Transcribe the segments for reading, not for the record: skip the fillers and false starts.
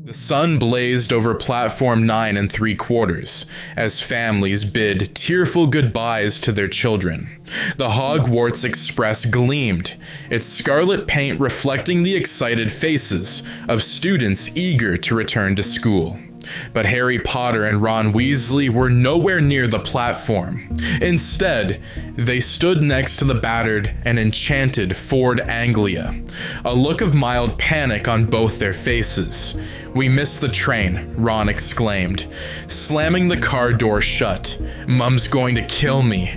The sun blazed over platform 9 3/4 as families bid tearful goodbyes to their children. The Hogwarts Express gleamed, its scarlet paint reflecting the excited faces of students eager to return to school. But Harry Potter and Ron Weasley were nowhere near the platform. Instead, they stood next to the battered and enchanted Ford Anglia, a look of mild panic on both their faces. "We missed the train," Ron exclaimed, slamming the car door shut. "Mum's going to kill me."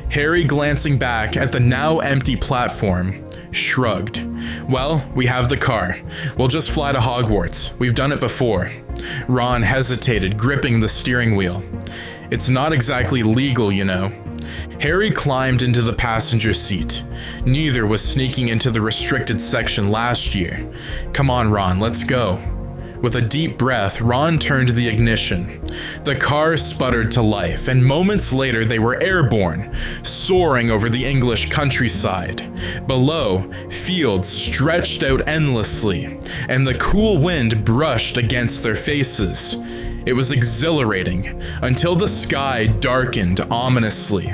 Harry, glancing back at the now empty platform, shrugged. "Well, we have the car. We'll just fly to Hogwarts. We've done it before." Ron hesitated, gripping the steering wheel. "It's not exactly legal, you know." Harry climbed into the passenger seat. Neither was sneaking into the restricted section last year. "Come on, Ron, let's go." With a deep breath, Ron turned the ignition. The car sputtered to life, and moments later they were airborne, soaring over the English countryside. Below, fields stretched out endlessly, and the cool wind brushed against their faces. It was exhilarating, until the sky darkened ominously.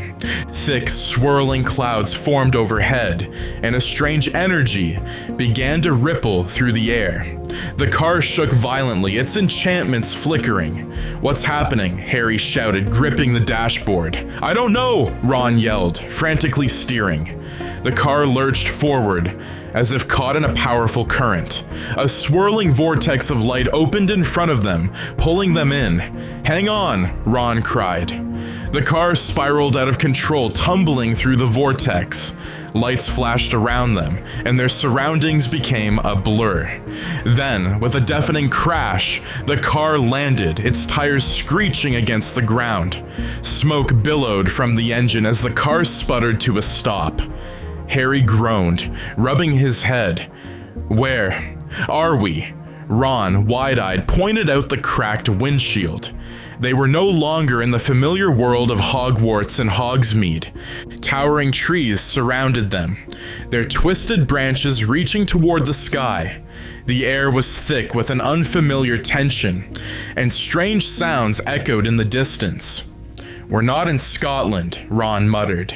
Thick, swirling clouds formed overhead, and a strange energy began to ripple through the air. The car shook violently, its enchantments flickering. "What's happening?" Harry shouted, gripping the dashboard. "I don't know!" Ron yelled, frantically steering. The car lurched forward, as if caught in a powerful current. A swirling vortex of light opened in front of them, pulling them in. "Hang on!" Ron cried. The car spiraled out of control, tumbling through the vortex. Lights flashed around them, and their surroundings became a blur. Then, with a deafening crash, the car landed, its tires screeching against the ground. Smoke billowed from the engine as the car sputtered to a stop. Harry groaned, rubbing his head. "Where are we?" Ron, wide-eyed, pointed out the cracked windshield. They were no longer in the familiar world of Hogwarts and Hogsmeade. Towering trees surrounded them, their twisted branches reaching toward the sky. The air was thick with an unfamiliar tension, and strange sounds echoed in the distance. "We're not in Scotland," Ron muttered.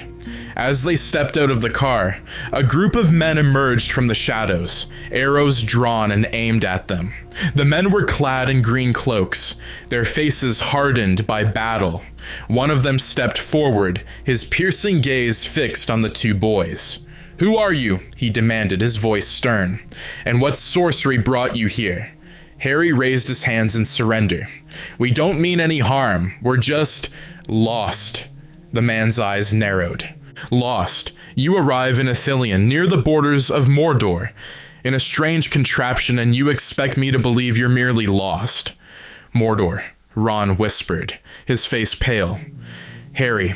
As they stepped out of the car, a group of men emerged from the shadows, arrows drawn and aimed at them. The men were clad in green cloaks, their faces hardened by battle. One of them stepped forward, his piercing gaze fixed on the two boys. "Who are you?" he demanded, his voice stern. "And what sorcery brought you here?" Harry raised his hands in surrender. "We don't mean any harm. We're just lost." The man's eyes narrowed. "Lost. You arrive in Ithilien, near the borders of Mordor, in a strange contraption, and you expect me to believe you're merely lost." "Mordor," Ron whispered, his face pale. "Harry,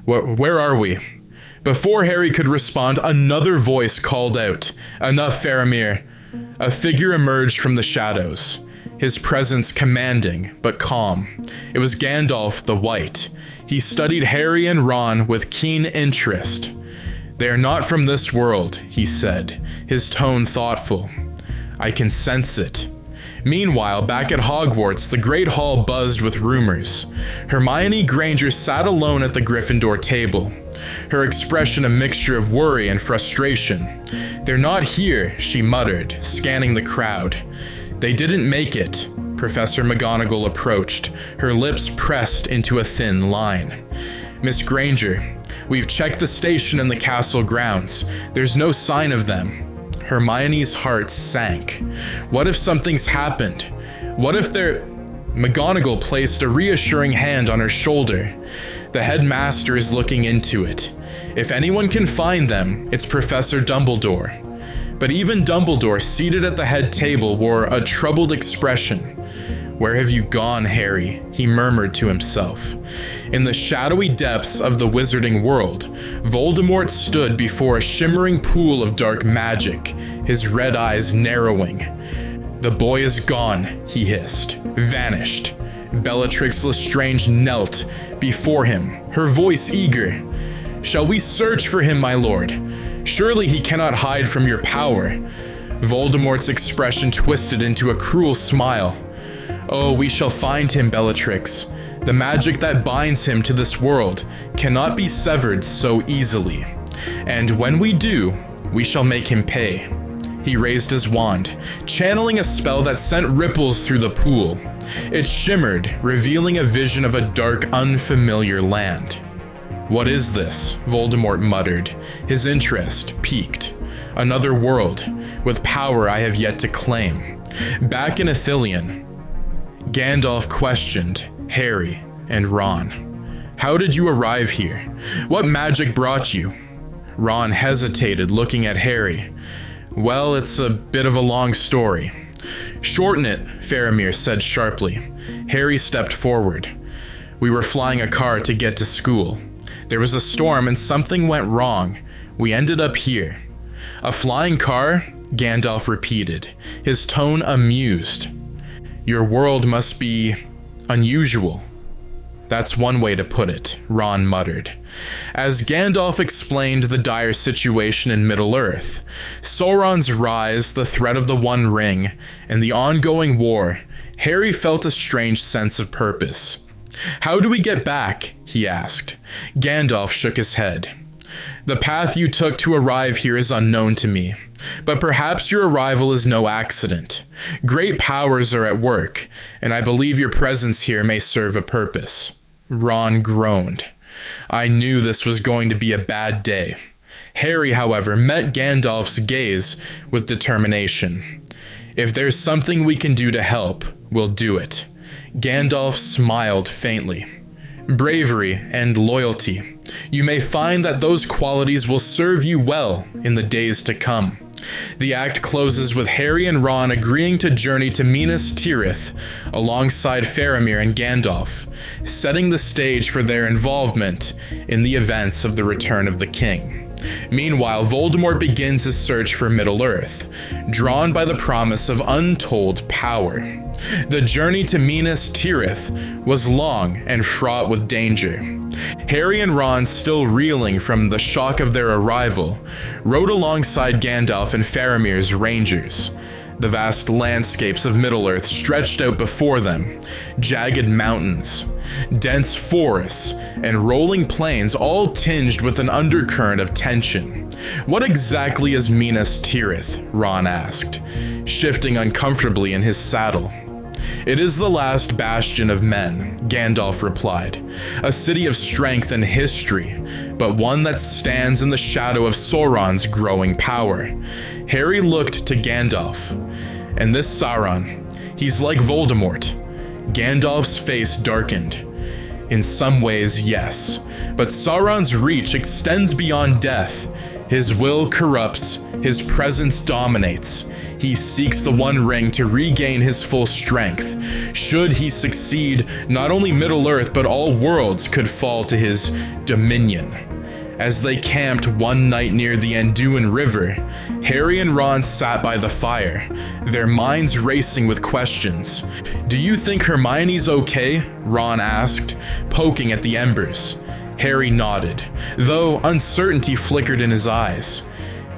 where are we?" Before Harry could respond, another voice called out, "Enough, Faramir." A figure emerged from the shadows, his presence commanding but calm. It was Gandalf the White. He studied Harry and Ron with keen interest. "They are not from this world," he said, his tone thoughtful. "I can sense it." Meanwhile, back at Hogwarts, the Great Hall buzzed with rumors. Hermione Granger sat alone at the Gryffindor table, her expression a mixture of worry and frustration. "They're not here," she muttered, scanning the crowd. "They didn't make it." Professor McGonagall approached, her lips pressed into a thin line. "Miss Granger, we've checked the station and the castle grounds. There's no sign of them." Hermione's heart sank. What if something's happened? What if they're... McGonagall placed a reassuring hand on her shoulder. "The headmaster is looking into it. If anyone can find them, it's Professor Dumbledore." But even Dumbledore, seated at the head table, wore a troubled expression. "Where have you gone, Harry?" he murmured to himself. In the shadowy depths of the wizarding world, Voldemort stood before a shimmering pool of dark magic, his red eyes narrowing. "The boy is gone," he hissed. "Vanished." Bellatrix Lestrange knelt before him, her voice eager. "Shall we search for him, my lord? Surely he cannot hide from your power." Voldemort's expression twisted into a cruel smile. "Oh, we shall find him, Bellatrix. The magic that binds him to this world cannot be severed so easily. And when we do, we shall make him pay." He raised his wand, channeling a spell that sent ripples through the pool. It shimmered, revealing a vision of a dark, unfamiliar land. "What is this?" Voldemort muttered, his interest piqued. "Another world, with power I have yet to claim. Back in Ithilien." Gandalf questioned Harry and Ron. "How did you arrive here? What magic brought you?" Ron hesitated, looking at Harry. "Well, it's a bit of a long story." "Shorten it," Faramir said sharply. Harry stepped forward. "We were flying a car to get to school. There was a storm and something went wrong. We ended up here." "A flying car?" Gandalf repeated, his tone amused. "Your world must be unusual." "That's one way to put it," Ron muttered. As Gandalf explained the dire situation in Middle-earth, Sauron's rise, the threat of the One Ring, and the ongoing war, Harry felt a strange sense of purpose. "How do we get back?" he asked. Gandalf shook his head. "The path you took to arrive here is unknown to me, but perhaps your arrival is no accident. Great powers are at work, and I believe your presence here may serve a purpose." Ron groaned. "I knew this was going to be a bad day." Harry, however, met Gandalf's gaze with determination. "If there's something we can do to help, we'll do it." Gandalf smiled faintly. "Bravery and loyalty. You may find that those qualities will serve you well in the days to come." The act closes with Harry and Ron agreeing to journey to Minas Tirith alongside Faramir and Gandalf, setting the stage for their involvement in the events of the Return of the King. Meanwhile, Voldemort begins his search for Middle-earth, drawn by the promise of untold power. The journey to Minas Tirith was long and fraught with danger. Harry and Ron, still reeling from the shock of their arrival, rode alongside Gandalf and Faramir's rangers. The vast landscapes of Middle-earth stretched out before them, jagged mountains, dense forests, and rolling plains, all tinged with an undercurrent of tension. "What exactly is Minas Tirith?" Ron asked, shifting uncomfortably in his saddle. "It is the last bastion of men," Gandalf replied. "A city of strength and history, but one that stands in the shadow of Sauron's growing power." Harry looked to Gandalf. "And this Sauron, he's like Voldemort." Gandalf's face darkened. "In some ways, yes, but Sauron's reach extends beyond death. His will corrupts, his presence dominates. He seeks the One Ring to regain his full strength. Should he succeed, not only Middle-earth but all worlds could fall to his dominion." As they camped one night near the Anduin River, Harry and Ron sat by the fire, their minds racing with questions. "Do you think Hermione's okay?" Ron asked, poking at the embers. Harry nodded, though uncertainty flickered in his eyes.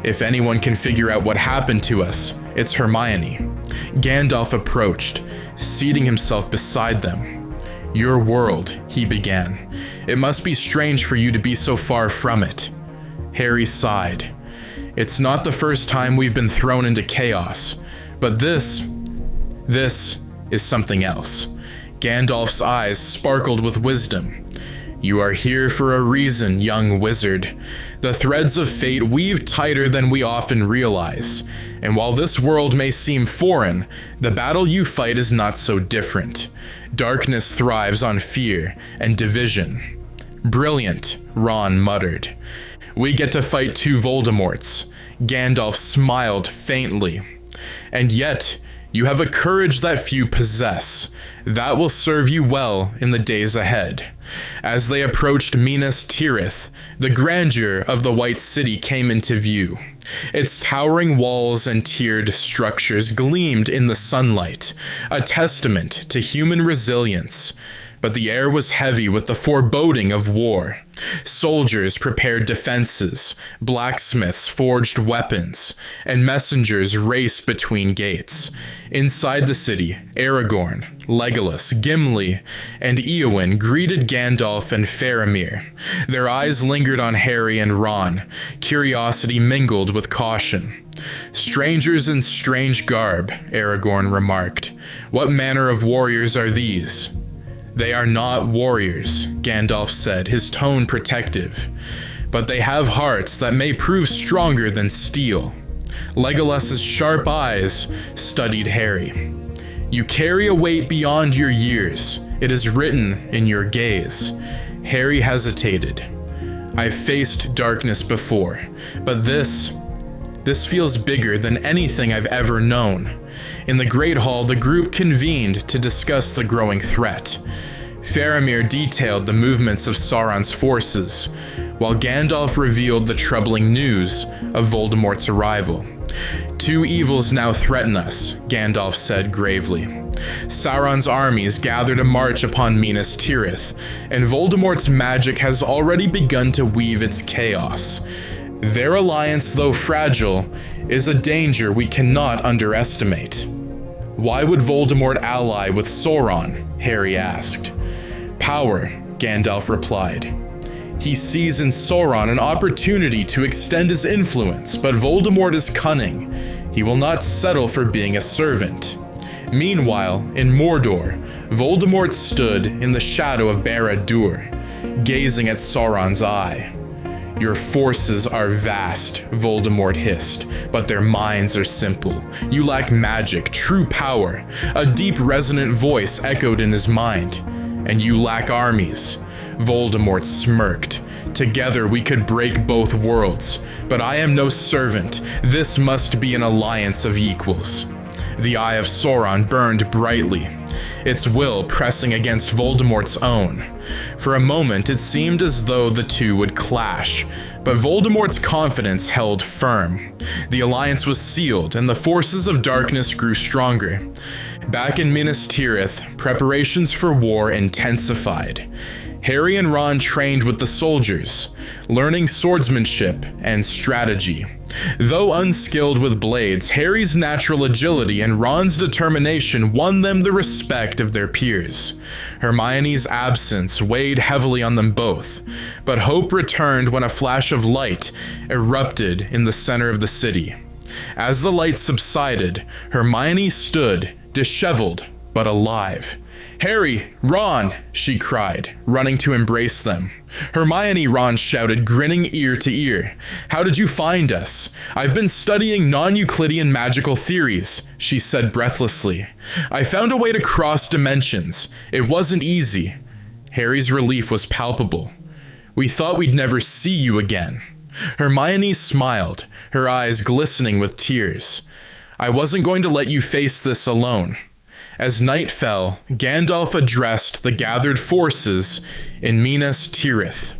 "If anyone can figure out what happened to us, it's Hermione." Gandalf approached, seating himself beside them. "Your world," he began. "It must be strange for you to be so far from it." Harry sighed. "It's not the first time we've been thrown into chaos, but this is something else." Gandalf's eyes sparkled with wisdom. "You are here for a reason, young wizard. The threads of fate weave tighter than we often realize, and while this world may seem foreign, the battle you fight is not so different. Darkness thrives on fear and division." "Brilliant," Ron muttered. "We get to fight two Voldemorts." Gandalf smiled faintly. "And yet, you have a courage that few possess. That will serve you well in the days ahead." As they approached Minas Tirith, the grandeur of the White City came into view. Its towering walls and tiered structures gleamed in the sunlight, a testament to human resilience. but the air was heavy with the foreboding of war. Soldiers prepared defenses, blacksmiths forged weapons, and messengers raced between gates. Inside the city, Aragorn, Legolas, Gimli, and Eowyn greeted Gandalf and Faramir. Their eyes lingered on Harry and Ron, curiosity mingled with caution. "Strangers in strange garb," Aragorn remarked. "What manner of warriors are these?" "They are not warriors," Gandalf said, his tone protective. "But they have hearts that may prove stronger than steel." Legolas's sharp eyes studied Harry. "You carry a weight beyond your years. It is written in your gaze." Harry hesitated. "I've faced darkness before, but this feels bigger than anything I've ever known." In the Great Hall, the group convened to discuss the growing threat. Faramir detailed the movements of Sauron's forces, while Gandalf revealed the troubling news of Voldemort's arrival. "Two evils now threaten us," Gandalf said gravely. "Sauron's armies gather to march upon Minas Tirith, and Voldemort's magic has already begun to weave its chaos. Their alliance, though fragile, is a danger we cannot underestimate." "Why would Voldemort ally with Sauron?" Harry asked. "Power," Gandalf replied. "He sees in Sauron an opportunity to extend his influence, but Voldemort is cunning. He will not settle for being a servant." Meanwhile, in Mordor, Voldemort stood in the shadow of Barad-dûr, gazing at Sauron's eye. "Your forces are vast," Voldemort hissed, "but their minds are simple. You lack magic, true power." A deep, resonant voice echoed in his mind. "And you lack armies." Voldemort smirked. "Together we could break both worlds, but I am no servant. This must be an alliance of equals." The eye of Sauron burned brightly, its will pressing against Voldemort's own. For a moment, it seemed as though the two would clash, but Voldemort's confidence held firm. The alliance was sealed, and the forces of darkness grew stronger. Back in Minas Tirith, preparations for war intensified. Harry and Ron trained with the soldiers, learning swordsmanship and strategy. Though unskilled with blades, Harry's natural agility and Ron's determination won them the respect of their peers. Hermione's absence weighed heavily on them both, but hope returned when a flash of light erupted in the center of the city. As the light subsided, Hermione stood, disheveled but alive. "Harry, Ron!" she cried, running to embrace them. "Hermione," Ron shouted, grinning ear to ear. "How did you find us?" "I've been studying non-Euclidean magical theories," she said breathlessly. "I found a way to cross dimensions. It wasn't easy." Harry's relief was palpable. "We thought we'd never see you again." Hermione smiled, her eyes glistening with tears. "I wasn't going to let you face this alone." As night fell, Gandalf addressed the gathered forces in Minas Tirith.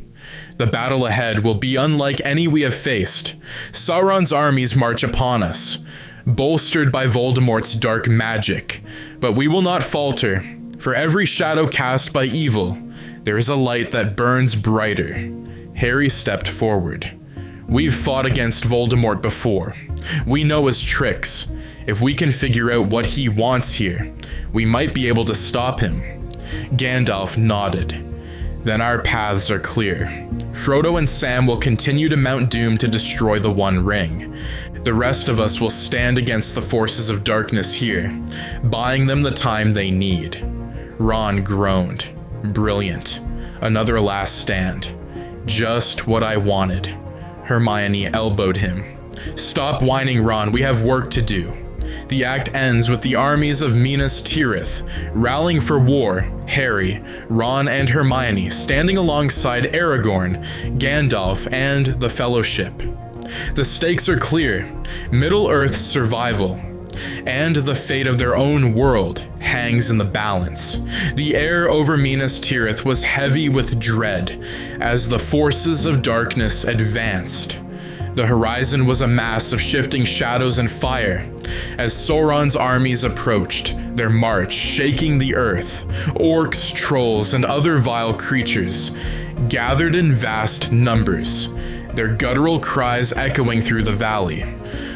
"The battle ahead will be unlike any we have faced. Sauron's armies march upon us, bolstered by Voldemort's dark magic. But we will not falter. For every shadow cast by evil, there is a light that burns brighter." Harry stepped forward. "We've fought against Voldemort before. We know his tricks. If we can figure out what he wants here, we might be able to stop him." Gandalf nodded. "Then our paths are clear. Frodo and Sam will continue to Mount Doom to destroy the One Ring. The rest of us will stand against the forces of darkness here, buying them the time they need." Ron groaned. "Brilliant. Another last stand. Just what I wanted." Hermione elbowed him. "Stop whining, Ron. We have work to do." The act ends with the armies of Minas Tirith rallying for war, Harry, Ron, and Hermione standing alongside Aragorn, Gandalf, and the Fellowship. The stakes are clear: Middle-earth's survival and the fate of their own world hangs in the balance. The air over Minas Tirith was heavy with dread as the forces of darkness advanced. The horizon was a mass of shifting shadows and fire, As Sauron's armies approached, their march shaking the earth, orcs, trolls, and other vile creatures gathered in vast numbers, their guttural cries echoing through the valley.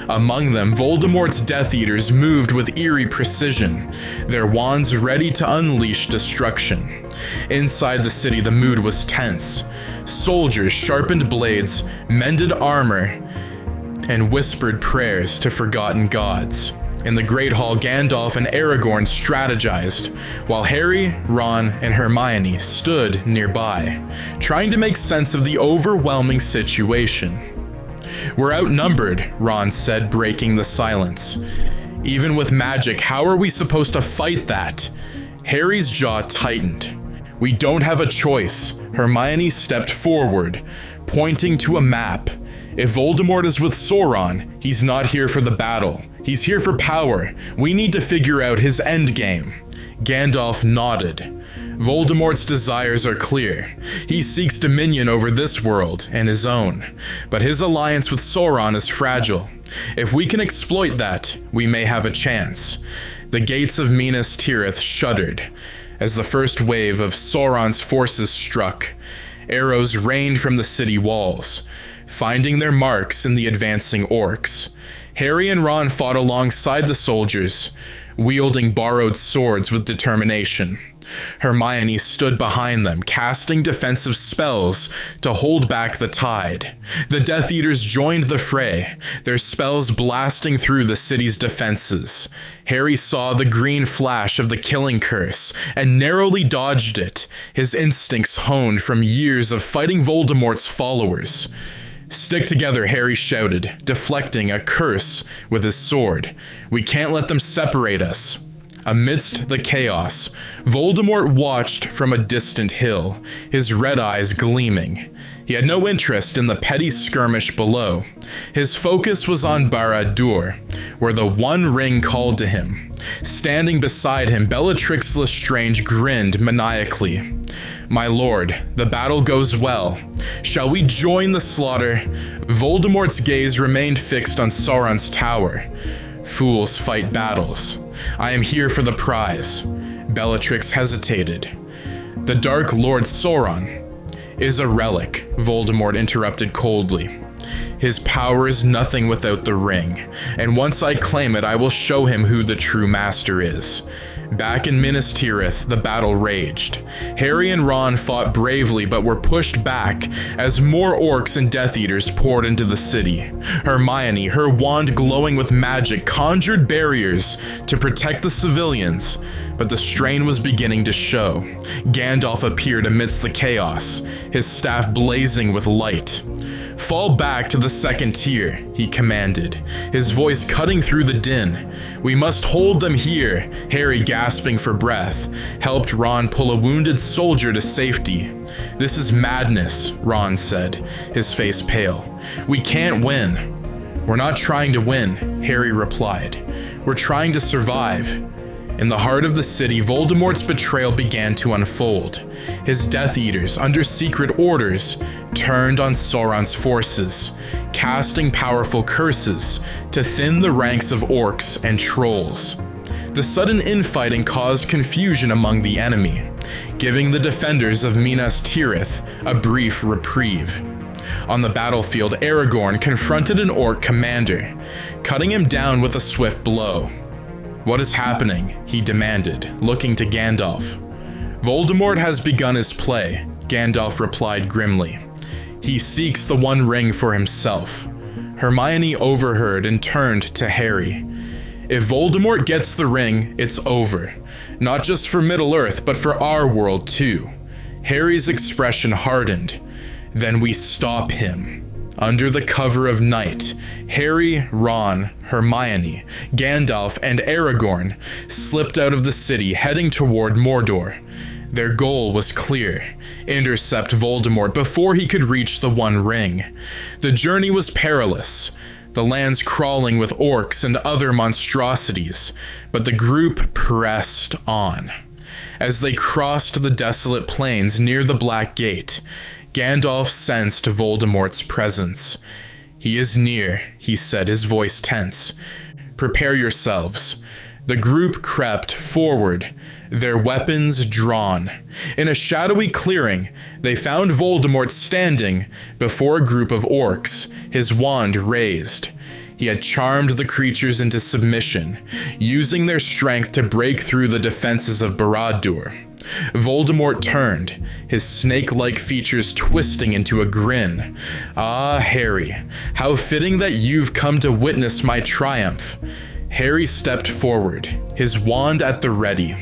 Among them, Voldemort's Death Eaters moved with eerie precision, their wands ready to unleash destruction. Inside the city, the mood was tense. Soldiers sharpened blades, mended armor, and whispered prayers to forgotten gods. In the Great Hall, Gandalf and Aragorn strategized, while Harry, Ron, and Hermione stood nearby, trying to make sense of the overwhelming situation. "We're outnumbered," Ron said, breaking the silence. "Even with magic, how are we supposed to fight that?" Harry's jaw tightened. "We don't have a choice." Hermione stepped forward, pointing to a map. "If Voldemort is with Sauron, he's not here for the battle. He's here for power. We need to figure out his endgame." Gandalf nodded. "Voldemort's desires are clear. He seeks dominion over this world and his own. But his alliance with Sauron is fragile. If we can exploit that, we may have a chance." The gates of Minas Tirith shuddered as the first wave of Sauron's forces struck. Arrows rained from the city walls, finding their marks in the advancing orcs. Harry and Ron fought alongside the soldiers, wielding borrowed swords with determination. Hermione stood behind them, casting defensive spells to hold back the tide. The Death Eaters joined the fray, their spells blasting through the city's defenses. Harry saw the green flash of the killing curse and narrowly dodged it, his instincts honed from years of fighting Voldemort's followers. "Stick together," Harry shouted, deflecting a curse with his sword. "We can't let them separate us." Amidst the chaos, Voldemort watched from a distant hill, his red eyes gleaming. He had no interest in the petty skirmish below. His focus was on Barad-dûr, where the One Ring called to him. Standing beside him, Bellatrix Lestrange grinned maniacally. "My lord, the battle goes well. Shall we join the slaughter?" Voldemort's gaze remained fixed on Sauron's tower. "Fools fight battles. I am here for the prize." Bellatrix hesitated. "The Dark Lord Sauron is a relic," Voldemort interrupted coldly. "His power is nothing without the ring, and once I claim it, I will show him who the true master is." Back in Minas Tirith, the battle raged. Harry and Ron fought bravely but were pushed back as more orcs and Death Eaters poured into the city. Hermione, her wand glowing with magic, conjured barriers to protect the civilians, but the strain was beginning to show. Gandalf appeared amidst the chaos, his staff blazing with light. "Fall back to the second tier," he commanded, his voice cutting through the din. "We must hold them here." Harry, gasping for breath, helped Ron pull a wounded soldier to safety. "This is madness," Ron said, his face pale. "We can't win." "We're not trying to win," Harry replied. "We're trying to survive." In the heart of the city, Voldemort's betrayal began to unfold. His Death Eaters, under secret orders, turned on Sauron's forces, casting powerful curses to thin the ranks of orcs and trolls. The sudden infighting caused confusion among the enemy, giving the defenders of Minas Tirith a brief reprieve. On the battlefield, Aragorn confronted an orc commander, cutting him down with a swift blow. "What is happening?" he demanded, looking to Gandalf. "Voldemort has begun his play," Gandalf replied grimly. "He seeks the One Ring for himself." Hermione overheard and turned to Harry. "If Voldemort gets the ring, it's over. Not just for Middle-earth, but for our world too." Harry's expression hardened. "Then we stop him." Under the cover of night, Harry, Ron, Hermione, Gandalf, and Aragorn slipped out of the city, heading toward Mordor. Their goal was clear: intercept Voldemort before he could reach the One Ring. The journey was perilous, the lands crawling with orcs and other monstrosities, but the group pressed on. As they crossed the desolate plains near the Black Gate, Gandalf sensed Voldemort's presence. "He is near," he said, his voice tense. Prepare yourselves." The group crept forward, their weapons drawn. In a shadowy clearing, they found Voldemort standing before a group of orcs, his wand raised. He had charmed the creatures into submission, using their strength to break through the defenses of Barad-dûr. Voldemort turned, his snake-like features twisting into a grin. "Ah, Harry, how fitting that you've come to witness my triumph." Harry stepped forward, his wand at the ready.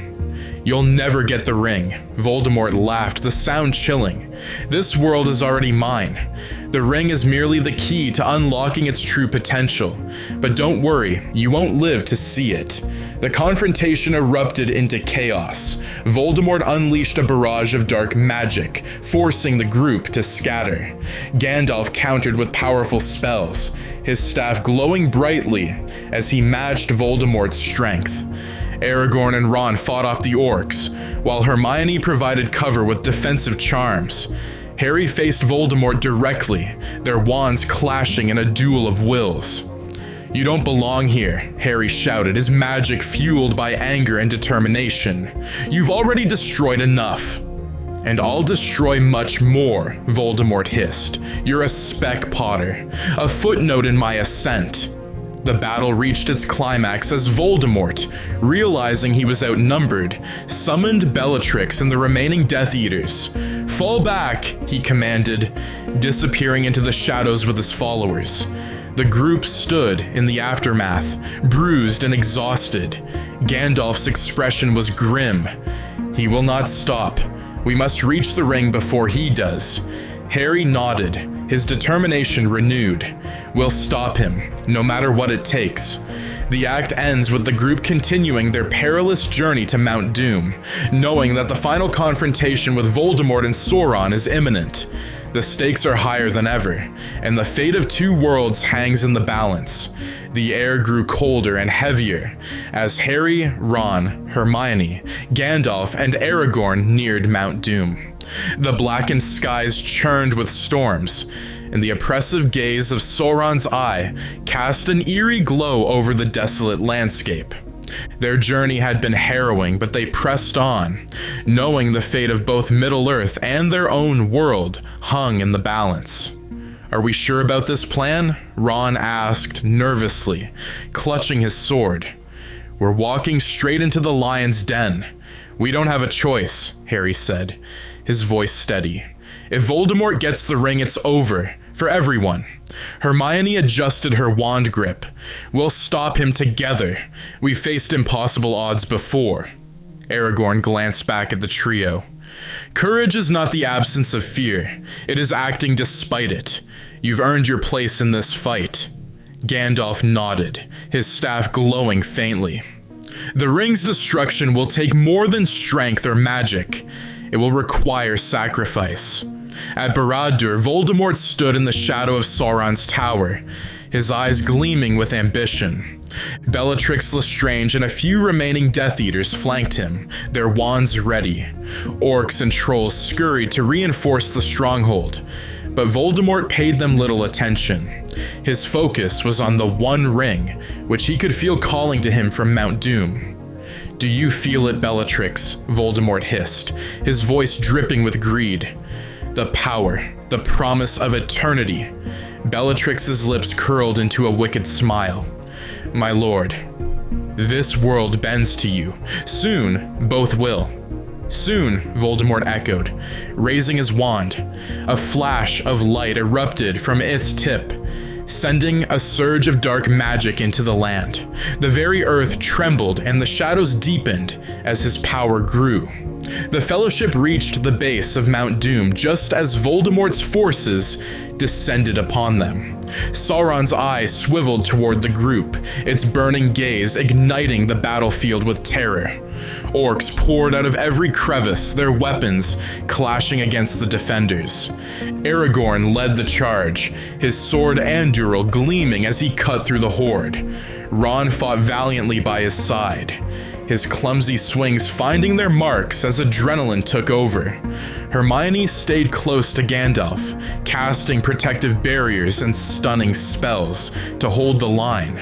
"You'll never get the ring," Voldemort laughed, the sound chilling. "This world is already mine. The ring is merely the key to unlocking its true potential. But don't worry, you won't live to see it." The confrontation erupted into chaos. Voldemort unleashed a barrage of dark magic, forcing the group to scatter. Gandalf countered with powerful spells, his staff glowing brightly as he matched Voldemort's strength. Aragorn and Ron fought off the orcs, while Hermione provided cover with defensive charms. Harry faced Voldemort directly, their wands clashing in a duel of wills. "You don't belong here," Harry shouted, his magic fueled by anger and determination. "You've already destroyed enough." "And I'll destroy much more," Voldemort hissed. "You're a speck potter, a footnote in my ascent." The battle reached its climax as Voldemort, realizing he was outnumbered, summoned Bellatrix and the remaining Death Eaters. "Fall back," he commanded, disappearing into the shadows with his followers. The group stood in the aftermath, bruised and exhausted. Gandalf's expression was grim. "He will not stop. We must reach the ring before he does." Harry nodded, his determination renewed. "We'll stop him, no matter what it takes." The act ends with the group continuing their perilous journey to Mount Doom, knowing that the final confrontation with Voldemort and Sauron is imminent. The stakes are higher than ever, and the fate of two worlds hangs in the balance. The air grew colder and heavier as Harry, Ron, Hermione, Gandalf, and Aragorn neared Mount Doom. The blackened skies churned with storms, and the oppressive gaze of Sauron's eye cast an eerie glow over the desolate landscape. Their journey had been harrowing, but they pressed on, knowing the fate of both Middle-earth and their own world hung in the balance. "Are we sure about this plan?" Ron asked nervously, clutching his sword. "We're walking straight into the lion's den. We don't have a choice," Harry said, his voice steady. "If Voldemort gets the ring, it's over, for everyone." Hermione adjusted her wand grip. "We'll stop him together. We faced impossible odds before." Aragorn glanced back at the trio. "Courage is not the absence of fear. It is acting despite it. You've earned your place in this fight." Gandalf nodded, his staff glowing faintly. "The ring's destruction will take more than strength or magic. It will require sacrifice." At Barad-dûr, Voldemort stood in the shadow of Sauron's tower, his eyes gleaming with ambition. Bellatrix Lestrange and a few remaining Death Eaters flanked him, their wands ready. Orcs and trolls scurried to reinforce the stronghold, but Voldemort paid them little attention. His focus was on the one ring, which he could feel calling to him from Mount Doom. "Do you feel it, Bellatrix?" Voldemort hissed, his voice dripping with greed. "The power, the promise of eternity." Bellatrix's lips curled into a wicked smile. "My lord, this world bends to you. Soon, both will." "Soon," Voldemort echoed, raising his wand. A flash of light erupted from its tip, sending a surge of dark magic into the land. The very earth trembled and the shadows deepened as his power grew. The Fellowship reached the base of Mount Doom just as Voldemort's forces descended upon them. Sauron's eye swiveled toward the group, its burning gaze igniting the battlefield with terror. Orcs poured out of every crevice, their weapons clashing against the defenders. Aragorn led the charge, his sword Andúril gleaming as he cut through the horde. Ron fought valiantly by his side, his clumsy swings finding their marks as adrenaline took over. Hermione stayed close to Gandalf, casting protective barriers and stunning spells to hold the line.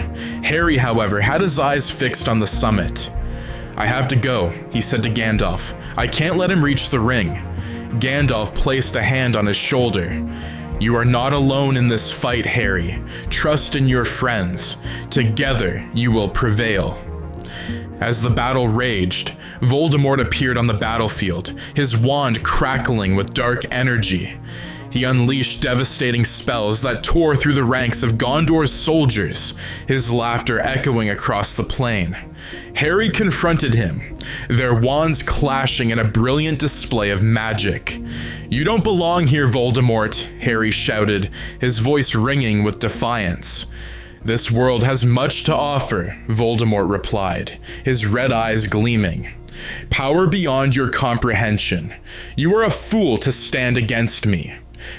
Harry, however, had his eyes fixed on the summit. "I have to go," he said to Gandalf. "I can't let him reach the ring." Gandalf placed a hand on his shoulder. "You are not alone in this fight, Harry. Trust in your friends. Together you will prevail." As the battle raged, Voldemort appeared on the battlefield, his wand crackling with dark energy. He unleashed devastating spells that tore through the ranks of Gondor's soldiers, his laughter echoing across the plain. Harry confronted him, their wands clashing in a brilliant display of magic. "You don't belong here, Voldemort," Harry shouted, his voice ringing with defiance. "This world has much to offer," Voldemort replied, his red eyes gleaming. "Power beyond your comprehension. You are a fool to stand against me."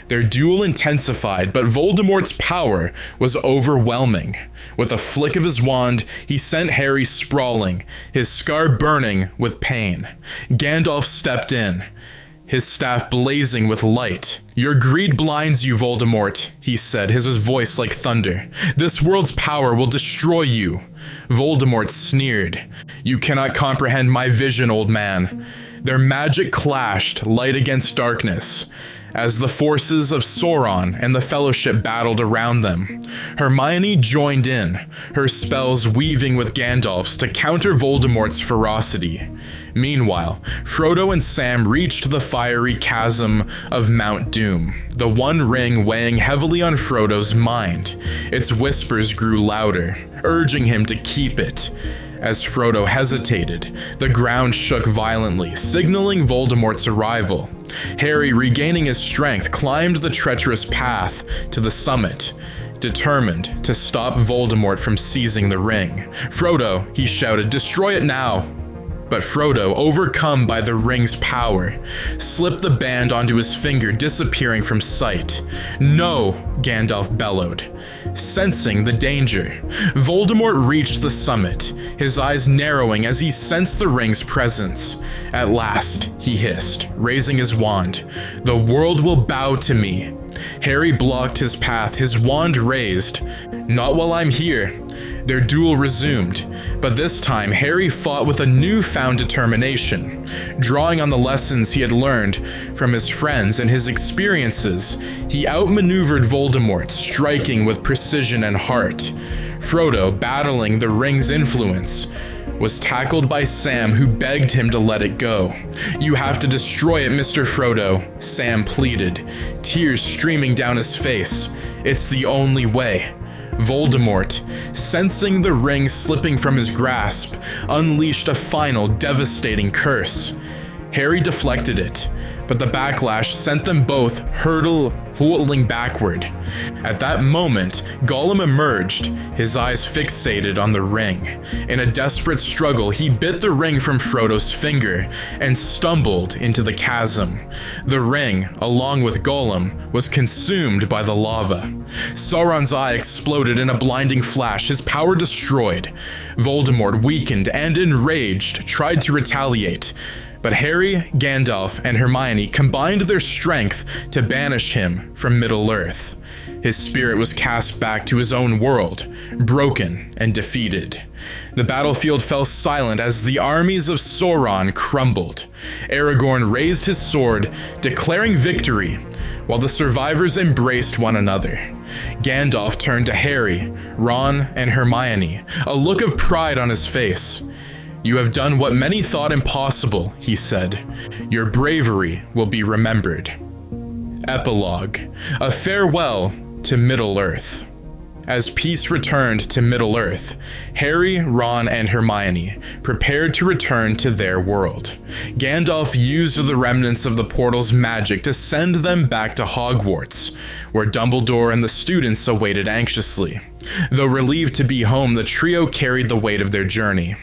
Their duel intensified, but Voldemort's power was overwhelming. With a flick of his wand, he sent Harry sprawling, his scar burning with pain. Gandalf stepped in, his staff blazing with light. "Your greed blinds you, Voldemort," he said, his voice like thunder. "This world's power will destroy you." Voldemort sneered. "You cannot comprehend my vision, old man." Their magic clashed, light against darkness, as the forces of Sauron and the Fellowship battled around them. Hermione joined in, her spells weaving with Gandalf's to counter Voldemort's ferocity. Meanwhile, Frodo and Sam reached the fiery chasm of Mount Doom, the one ring weighing heavily on Frodo's mind. Its whispers grew louder, urging him to keep it. As Frodo hesitated, the ground shook violently, signaling Voldemort's arrival. Harry, regaining his strength, climbed the treacherous path to the summit, determined to stop Voldemort from seizing the ring. "Frodo," he shouted, "destroy it now!" But Frodo, overcome by the ring's power, slipped the band onto his finger, disappearing from sight. "No!" Gandalf bellowed, sensing the danger. Voldemort reached the summit, his eyes narrowing as he sensed the ring's presence. "At last," he hissed, raising his wand, "the world will bow to me." Harry blocked his path, his wand raised. "Not while I'm here." Their duel resumed, but this time Harry fought with a newfound determination. Drawing on the lessons he had learned from his friends and his experiences, he outmaneuvered Voldemort, striking with precision and heart. Frodo, battling the ring's influence, was tackled by Sam, who begged him to let it go. "You have to destroy it, Mr. Frodo," Sam pleaded, tears streaming down his face. "It's the only way." Voldemort, sensing the ring slipping from his grasp, unleashed a final devastating curse. Harry deflected it, but the backlash sent them both hurtling backward. At that moment, Gollum emerged, his eyes fixated on the ring. In a desperate struggle, he bit the ring from Frodo's finger and stumbled into the chasm. The ring, along with Gollum, was consumed by the lava. Sauron's eye exploded in a blinding flash, his power destroyed. Voldemort, weakened and enraged, tried to retaliate. But Harry, Gandalf, and Hermione combined their strength to banish him from Middle-earth. His spirit was cast back to his own world, broken and defeated. The battlefield fell silent as the armies of Sauron crumbled. Aragorn raised his sword, declaring victory, while the survivors embraced one another. Gandalf turned to Harry, Ron, and Hermione, a look of pride on his face. "You have done what many thought impossible," he said. "Your bravery will be remembered." Epilogue: A farewell to Middle-earth. As peace returned to Middle-earth, Harry, Ron, and Hermione prepared to return to their world. Gandalf used the remnants of the portal's magic to send them back to Hogwarts, where Dumbledore and the students awaited anxiously. Though relieved to be home, the trio carried the weight of their journey.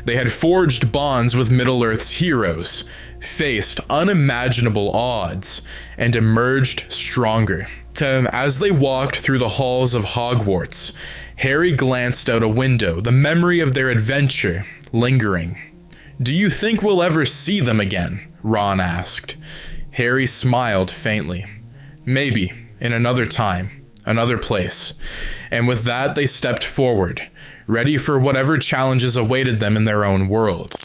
They had forged bonds with Middle-earth's heroes, faced unimaginable odds, and emerged stronger. As they walked through the halls of Hogwarts, Harry glanced out a window, the memory of their adventure lingering. "Do you think we'll ever see them again?" Ron asked. Harry smiled faintly. "Maybe, in another time, another place." And with that, they stepped forward, ready for whatever challenges awaited them in their own world.